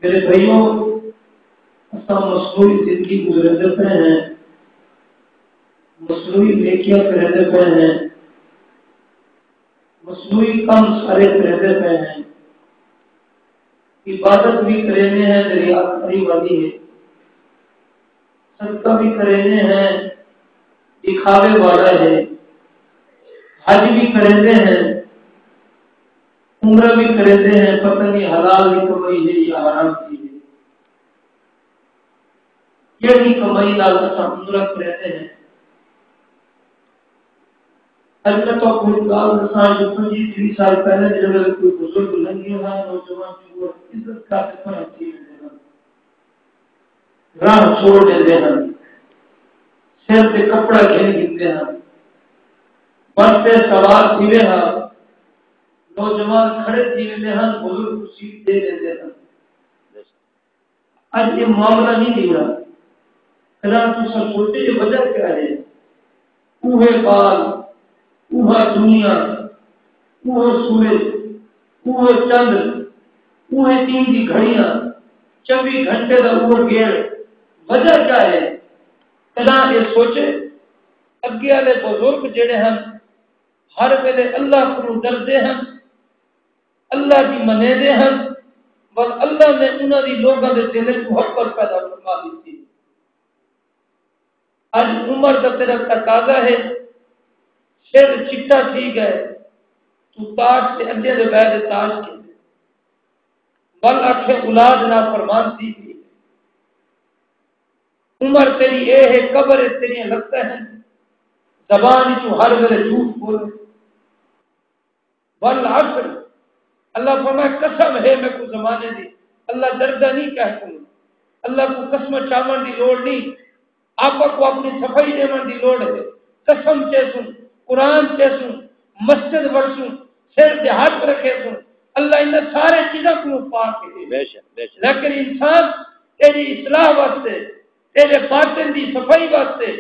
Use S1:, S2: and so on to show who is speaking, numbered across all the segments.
S1: میرے بھائیوں، اساں مصنوعی زندگی گزرتے پہ ہیں، مصنوعی نیکیاں کرتے پہ ہیں، مصنوعی کام سارے کرتے پہ ہیں، عبادت بھی کرنے ہیں دریا کری والی ہے، صدقہ بھی کرنے ہیں دکھاوے والا ہے، حج بھی کرتے ہیں، عمرہ بھی کرتے ہیں، پتہ نہیں حلال کی کمائی ہے یا حرام کی ہے، یہی کمائی نال عمرہ کرتے ہیں۔ حضرت کوئی گال دساں جو 25 سال پہلے جب کوئی بزرگ لنگے ہیں نوجوان کی وہ عزت کرتے پر اچھی ہیں، راہ چھوڑ دیتے ہیں، سر پہ کپڑا گھن دیتے ہیں، بس پہ سوار تھیوے ہیں، نوجوان کھڑے تھیوے ہیں، بزرگ سیٹ دے دیتے ہیں۔ آج یہ معاملہ نہیں دی رہا، خدا تو سب سوچتے یہ وجہ کیا ہے؟ اوہے بال، اوہا دنیا، اوہ سورج، اوہ چند، اوہ 3 کی گھڑیاں، 24 گھنٹے کا اوہ گیڑ، وجہ کیا ہے؟ خدا یہ سوچے اگے والے بزرگ جڑے ہیں ہر ویلے اللہ کو ڈردے ہیں، اللہ کی منے دے ہیں، بس اللہ نے انہوں نے لوگوں کے دل میں محبت پیدا فرما دی تھی۔ آج عمر کا تیرا تقاضا ہے، سر چٹا تھی گئے تو تاج سے اندے دے بیدے تاج کے بل اکھے اولاد نہ فرمان تھی گئی، عمر تیری اے ہے، قبر تیری لگتا ہے، زبان تو ہر ویلے جھوٹ بولے، والعصر اللہ فرمائے قسم ہے میں کو زمانے دی، اللہ دردہ نہیں کہتا ہوں، اللہ کو قسم چاون دی لوڑ نہیں، آپ کو اپنی صفائی دیون دی لوڑ ہے، قسم چیسوں، قرآن چیسوں، مسجد ورسوں، سر دے ہاتھ رکھے سوں، اللہ ان سارے چیزوں کو پاک ہے، لیکن انسان تیری اصلاح واسطے، تیرے باطن دی صفائی واسطے،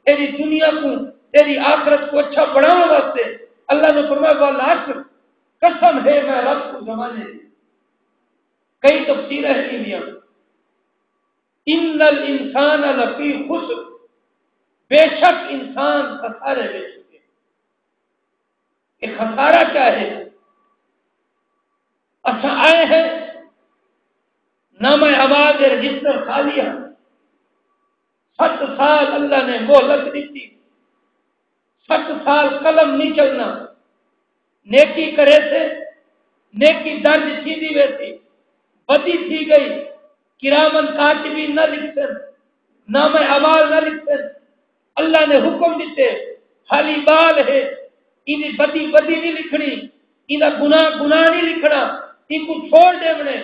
S1: تیری دنیا کو، تیری آخرت کو اچھا بنانے واسطے اللہ نے فرمایا والعصر قسم ہے میں رب کو زمانے دی۔ کئی تفسیریں ہیں میاں، ان الانسان لفی خسر، بے شک انسان خسارے میں چکے۔ یہ خسارہ کیا ہے؟ اچھا آئے ہیں نام آواز رجسٹر خالی ہے، 7 سال اللہ نے مہلت دی تھی، 7 سال قلم نہیں چلنا، نیکی کرے تھے، نیکی درج تھی دی ویسی، بدی تھی گئی، کرامن کاتبین نہ لکھتے، نام اعمال نہ لکھتے، اللہ نے حکم دیتے حالی بال ہے، انہیں بدی بدی نہیں لکھنی، انہیں گناہ گناہ نہیں لکھنا، ان کو چھوڑ دے بنے،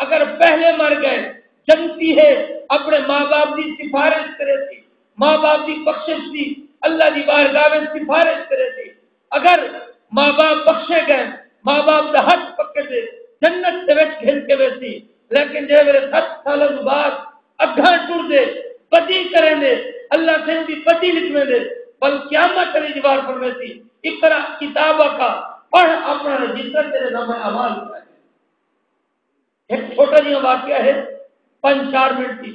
S1: اگر پہلے مر گئے جنتی ہے اپنے ماں باپ کی سفارش کرے تھی، ماں باپ کی بخشش تھی، اللہ کی بارگاہ میں سفارش کرے تھی، اگر ماں باپ بخشے گئے، ماں باپ کا ہاتھ پکڑ دے جنت دے وچ گھل کے ویسی، لیکن جے میرے 7 سالوں بعد اگھاں ٹر دے بدی کریں دے، اللہ سے بھی بدی لکھنے دے، بل قیامت علی جوار فرمے تھی اقرا کتابہ کا پڑھ اپنا رجسٹر تیرے نام اعمال کا ہے۔ ایک چھوٹا جی واقعہ ہے 5-4 منٹ کی،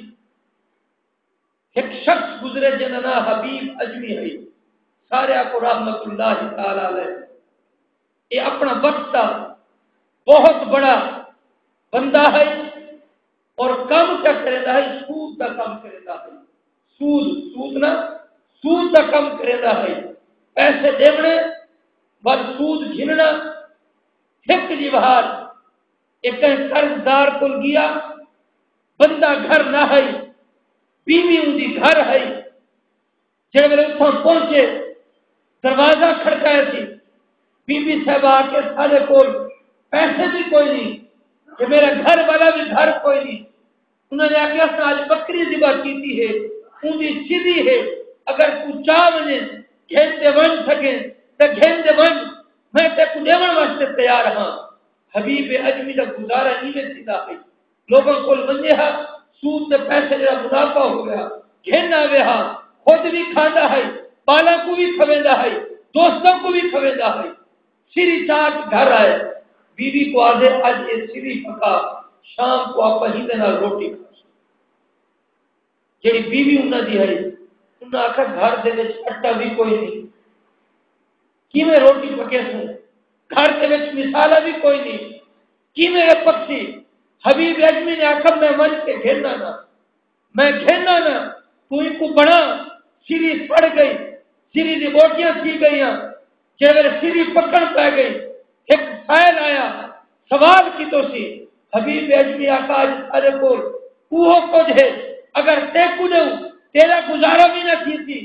S1: ایک شخص گزرے جننا حبیب اجمی ہے، سارے کو رحمت اللہ تعالی علیہ، یہ اپنا وقت کا بہت بڑا بندہ ہے اور کام کیا کرتا ہے، سود کا کام کرتا ہے، سود نہ سود کا کام کرتا ہے، پیسے دیونے بس سود گھننا، ایک جی بہار ایک قرضدار کو گیا، بندہ گھر نہ ہے، بیوی ان کی گھر ہے، جب میرے اتنا پہنچے دروازہ کھڑکایا تھی، بی بی صاحب آ کے سارے کو پیسے بھی کوئی نہیں کہ میرا گھر والا بھی گھر کوئی نہیں، انہوں نے آخیا آج بکری ذبح کی ہے، ان کی سیدھی ہے، اگر تو چاہ بنے گھنتے بن سکے تو گھنتے بن، میں تے کو دیون واسطے تیار ہاں۔ حبیب اجمی کا گزارا نہیں میں سیدھا ہے، لوگوں کو بنجے ہاں سود سے پیسے جڑا منافع ہو گیا، گھن آوے ہاں، خود بھی کھانا ہے، بالا کو بھی کھویندہ ہے، دوستوں کو بھی کھویندہ ہے، سری چاٹ گھر آئے، بیوی کو آدھے آج یہ سری پکا، شام کو آپ ہی دے نال روٹی کھا جیڑی بیوی انہاں دی ہے انہاں آکھا گھر دے وچ آٹا بھی کوئی نہیں کیویں روٹی پکے سن گھر دے وچ مثالہ بھی کوئی نہیں کیویں پکسی حبیب اجمی نے آکھا میں من کے گھیرنا نا میں گھیرنا نا تو ان کو بڑا سیری پڑ گئی سیری دی بوٹیاں سی گئیاں جے سیری پکڑ پہ گئی ایک سائل آیا سوال کی تو سی حبیب اجمی آقا آج سارے کو وہ کچھ ہے اگر تے کو دوں تیرا گزارا بھی نہ کی تھی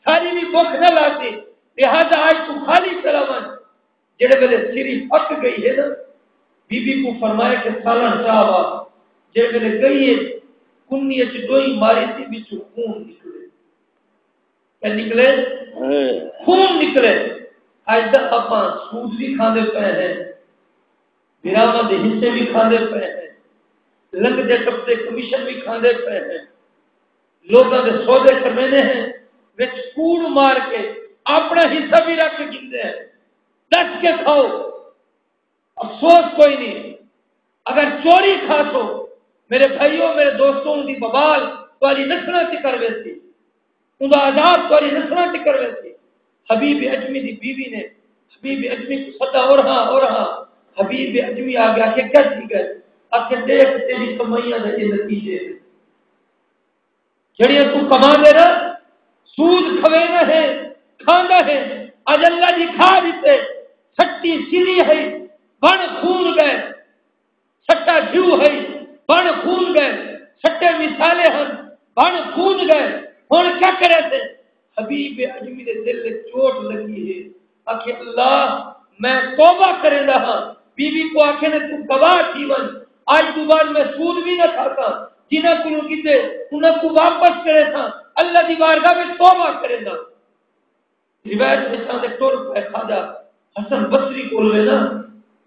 S1: ساری بھی بخ نہ لاتی لہذا آج تو خالی چلاون جڑے ویلے سیری پک گئی ہے نا بی بی کو فرمایا کہ سالن چاہوا جڑے ویلے گئی ہے کنی اچ ڈوئی ماری تھی بچ خون نکلے کیا نکلے خون نکلے آج تک اپاں سود بھی کھاندے پے ہیں براما دے حصے بھی کھاندے پے ہیں لنگ دے ٹپتے کمیشن بھی کھاندے پے ہیں لوگاں دے سودے کرنے ہیں وچ کوڑ مار کے اپنا حصہ بھی رکھ گندے ہیں ڈٹ کے کھاؤ افسوس کوئی نہیں اگر چوری کھا تو میرے بھائیوں میرے دوستوں دی ببال والی نسلیں ٹکر ویسی ان کا عذاب والی نسلیں ٹکر ویسی حبیب اجمی دی بیوی نے حبیب اجمی کو سدا اور ہاں حبیب اجمی آ گیا کہ کیا تھی گئے آ کے دیکھ تیری کمائیاں دے نتیجے جڑیاں تو کما دے نا سود کھوے نہ ہے کھاندا ہے اج اللہ دی کھا دیتے سٹی سیلی ہے بن خون گئے سٹا جیو ہے بن خون گئے سٹے مثالے ہیں بن خون گئے ہن کیا کرے تھے حبیب اجمی دے دل میں چوٹ لگی ہے کہ اللہ میں توبہ کرے رہا بی بی کو آکھے نے تو گواہ جیون آج دوبارہ میں سود بھی نہ کھاتا جنہ کو کیتے انہاں کو واپس کرے تھا اللہ دی بارگاہ میں توبہ کرے نا روایت میں چاندے ٹور پہ خواجہ حسن بصری کول وے نا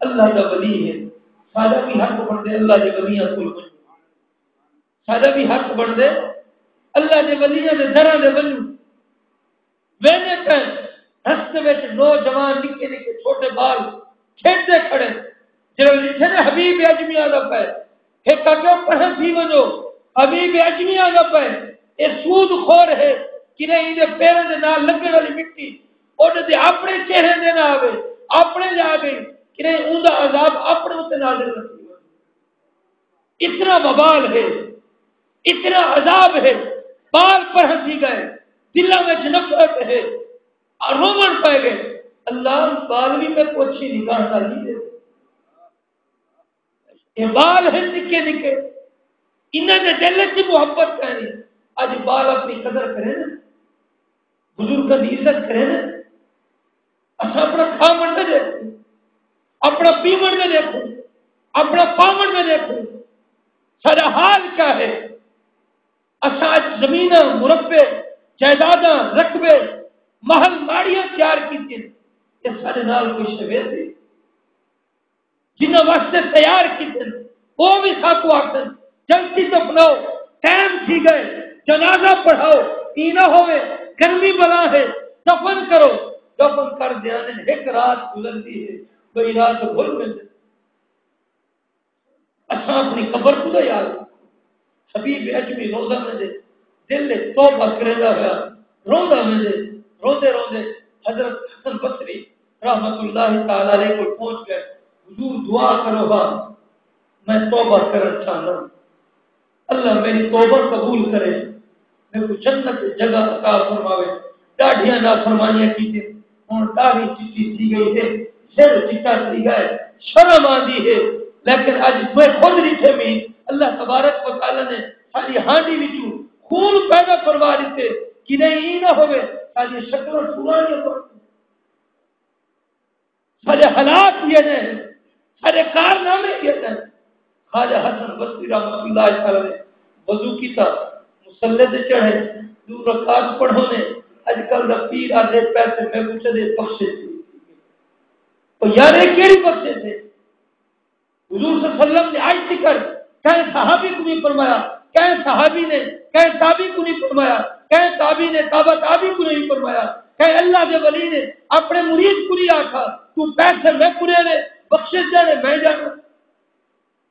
S1: اللہ دا ولی ہے سادہ بھی حق بن دے اللہ دے ولیاں کول بن سادہ بھی حق بن دے اللہ دے ولیاں دے دراں دے ولو وینے پہ رستے وچ نوجوان نکے نکے چھوٹے بال کھیڈتے کھڑے جڑے لکھے نا حبیب اجمی آدا پے ایک کہو پڑھ بھی ونجو حبیب اجمی آدا پے اے سود خور ہے کہ نہیں دے پیروں دے نال لگے والی مٹی اون دے اپنے چہرے دے نہ آوے اپنے جا گئی کہ نہیں اون دا عذاب اپنے اوتے نازل نہ اتنا وبال ہے اتنا عذاب ہے بال پر ہنسی گئے دلوں میں نفرت ہے اور رومن پہ گئے اللہ بال بھی میں کوچھی نگاہ نہیں دے یہ بال ہے نکے نکے انہوں نے دل کی محبت کرنی آج بال اپنی قدر کرے نا بزرگ کی عزت کرے نا اچھا اپنا کھامن میں دیکھو اپنا پیمن میں دیکھو اپنا پامن میں دیکھو سارا حال کیا ہے اچھا زمین مربے جائیداداں رقبے محل ماڑیاں تیار کی تھی یہ سارے نال کوئی شویر تھی جنہوں واسطے تیار کی تھی وہ بھی ساکو آکھن جلدی دفناؤ ٹائم تھی گئے جنازہ پڑھاؤ ای نہ ہوئے گرمی بلا ہے دفن کرو دفن کر دیا نے ایک رات گزرتی ہے کوئی رات بھول میں اچھا اپنی قبر کو یاد حبیب اجمی روزہ میں دے دل نے توبہ کرنا ہوا روزہ میں دے روندے روندے حضرت حسن بصری رحمت اللہ تعالی علیہ کو پہنچ گئے حضور دعا کرو با میں توبہ کرنا چاہتا ہوں اللہ میری توبہ قبول کرے میرے کو جنت جگہ عطا فرماوے داڑھیاں نافرمانیاں کی تھی ہن داڑھی چٹی سی گئی ہے سر چٹا سی گئے شرم آندی ہے لیکن آج میں خود لکھے میں اللہ تبارک و تعالی نے ساری ہانڈی وچوں خون پیدا کروا دیتے کہ نہیں نہ ہوئے ساری شکل سنانی ہو سارے حالات یہ ہیں سارے کارنامے یہ ہیں خواجہ حسن بصری رحمۃ اللہ تعالی نے وضو کیتا مصلی تے چڑھے دو رکعت پڑھو نے اج کل دا پیر آدھے پیسے میں کچھ دے بخشے تھے تو یار یہ کیڑی بخشے تھے حضور صلی اللہ علیہ وسلم نے آج ذکر کہیں صحابی کو نہیں فرمایا کہیں صحابی نے کہیں تابعی کو نہیں فرمایا کہیں تابعی نے تابعی کو نہیں فرمایا کہیں اللہ کے ولی نے اپنے مرید کو نہیں آکھا تو پیسے میں پورے نے بخشش جانے میں جانا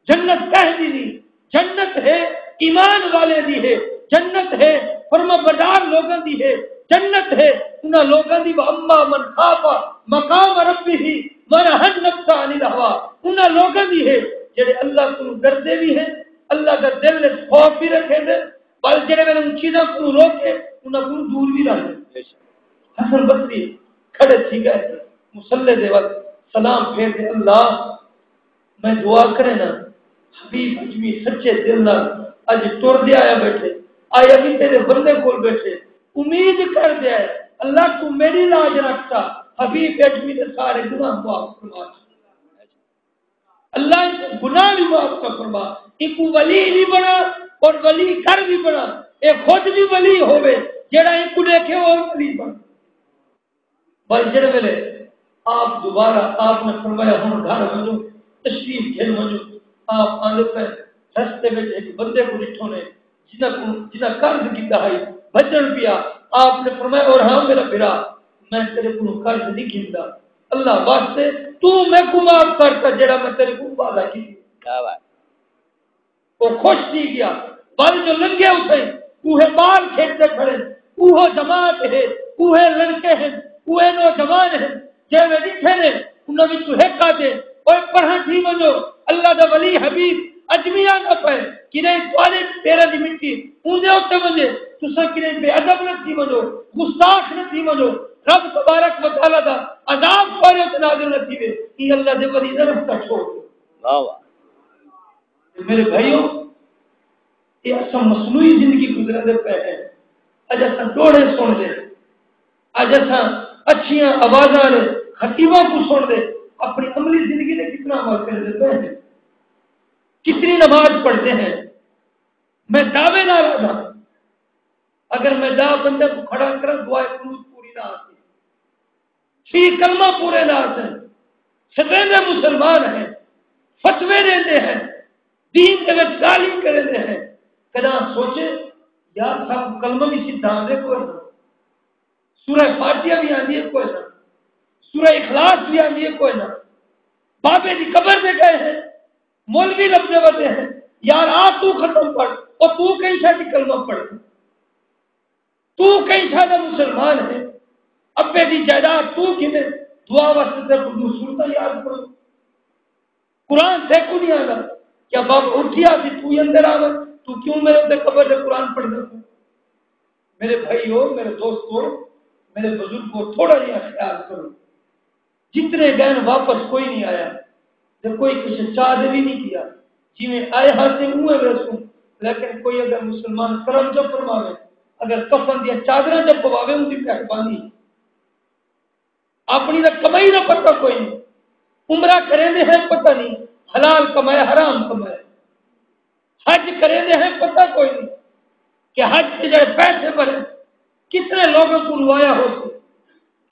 S1: جنت کہہ دی نہیں، جنت ہے ایمان والے دی ہے، جنت ہے فرما بردار لوگوں دی ہے، جنت ہے انہاں لوگوں دی اما من خاف مقام ربہ ونہى النفس عن الہوى، انہاں لوگوں دی ہے جڑے اللہ کو ڈردے بھی ہیں، اللہ کا دل میں خوف بھی رکھے دے، بل جڑے میں ان چیزاں کو روکے انہاں کو دور بھی رکھے۔ حسن بصری کھڑے تھی گئے مصلی دے وقت سلام پھیر دے، اللہ میں دعا کرے نا حبیب اجمی سچے دل نال اج ٹر دے آیا بیٹھے آیا بھی تیرے بندے کول بیٹھے امید کر دے اللہ تو میری لاج رکھتا حبیب اجمی دے سارے گناہ معاف فرما، اللہ ان گناہ بھی معاف کر فرما، ایک ولی بھی بنا اور ولی کر بھی بنا، ایک خود بھی ولی ہوئے جڑا ایک کو دیکھے اور ولی بنا۔ بھائی جڑے ویلے آپ دوبارہ آپ نے فرمایا ہوں گھر وجو تشریف گھر وجو آپ آنے پہ رستے میں ایک بندے کو ڈٹھو نے جنہ قرض کیتا ہے بچن پیا، آپ نے فرمایا اور ہاں میرا بھرا میں تیرے کو قرض نہیں کیتا، اللہ واسطے تو میں کو معاف کرتا جڑا میں تیرے کو وعدہ کی۔ کیا بات، وہ خوش تھی گیا، بل جو لنگے اٹھے وہ بال کھیلتے کھڑے، وہ جماعت ہے، وہ لڑکے ہیں، وہ نوجوان ہیں جے میں ڈٹھے نے انہاں وچ ایک آدے اوے پڑھا تھی ونجو اللہ دا ولی حبیب اجمیا نہ پے کنے توالے تیرا دی مٹی اون دے اوتے ونجے تساں کنے بے ادب نہ تھی ونجو گستاخ نہ تھی ونجو رب تبارک و تعالی دا عذاب پڑے تے نازل نہ تھی وے کہ اللہ دے ولی دا رستہ چھوڑ دو۔ واہ واہ میرے بھائیو، یہ اصل مصنوعی زندگی گزرے دے پہ ہے، اج اساں ڈوڑے سن دے، اج اساں اچھیاں آوازاں نے خطیبوں کو سن دے، اپنی عملی زندگی نے کتنا عمل کر دیتے ہیں، کتنی نماز پڑھتے ہیں۔ میں دعوے نہ رہا اگر میں دا بندے کو کھڑا کر دعائے قنوت پوری نہ آتی، فی کلمہ پورے نہ آتے، سبینے مسلمان ہیں، فتوے دیتے ہیں، دین کے وچ گالی کرتے ہیں، کدا سوچے یار صاحب کلمہ بھی سیدھا دے کوئی نہ، سورہ فاتحہ بھی آندی ہے کوئی نہ، سورہ اخلاص بھی آندی ہے کوئی نہ، بابے دی قبر میں گئے ہیں مولوی لبنے والے ہیں یار آ تو ختم پڑھ اور تو کہیں شاید کلمہ پڑھ، تو کہیں شاید مسلمان ہے، ابے دی جائیداد تو کنے دعا واسطے کو سنتا یاد کرو، قرآن سے کو نہیں آگا کیا باپ اٹھیا تھی تو اندر آگا تو کیوں میرے تے قبر سے قرآن پڑھ دیتا؟ میرے بھائیو، میرے دوستو، میرے بزرگوں، تھوڑا جہا خیال کرو، جتنے گئے واپس کوئی نہیں آیا، جب کوئی کسی چاہ بھی نہیں کیا، جی میں آئے ہاتھ سے ہوئے رسوں، لیکن کوئی اگر مسلمان کرم جب فرماوے، اگر کفن دیا چادریں جب پواوے ان کی پہچانی اپنی نہ کمائی نہ پتہ کوئی نہیں، عمرہ کریں دے ہیں پتہ نہیں، حلال کمائے حرام کمائے، حج کریں دے ہیں پتہ کوئی نہیں کہ حج کے جائے پیسے بھرے، کتنے لوگوں کو روایا ہوتی،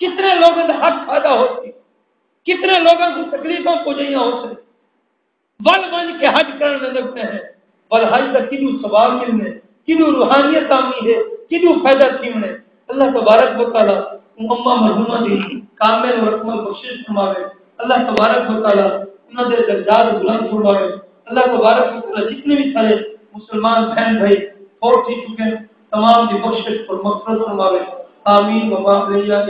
S1: کتنے لوگوں نے حق کھادا ہوتی، کتنے لوگوں کو تکلیفوں پہنچائیاں ہوتی، ول من کے حج کرنے لگتے ہیں، ول حج کا کنو ثواب ملنے، کنو روحانیت آمی ہے، کنو فائدہ تھیمنے۔ اللہ تبارک و تعالی امہ مرحومہ دی کامل و اکمل بخشش فرماوے، اللہ تبارک و تعالی انہاں دے درجات بلند فرماوے، اللہ تبارک و تعالی جتنے بھی سارے مسلمان بہن بھائی فوت ہی چکے تمام دی بخشش اور مغفرت فرماوے، آمین و ما علیہ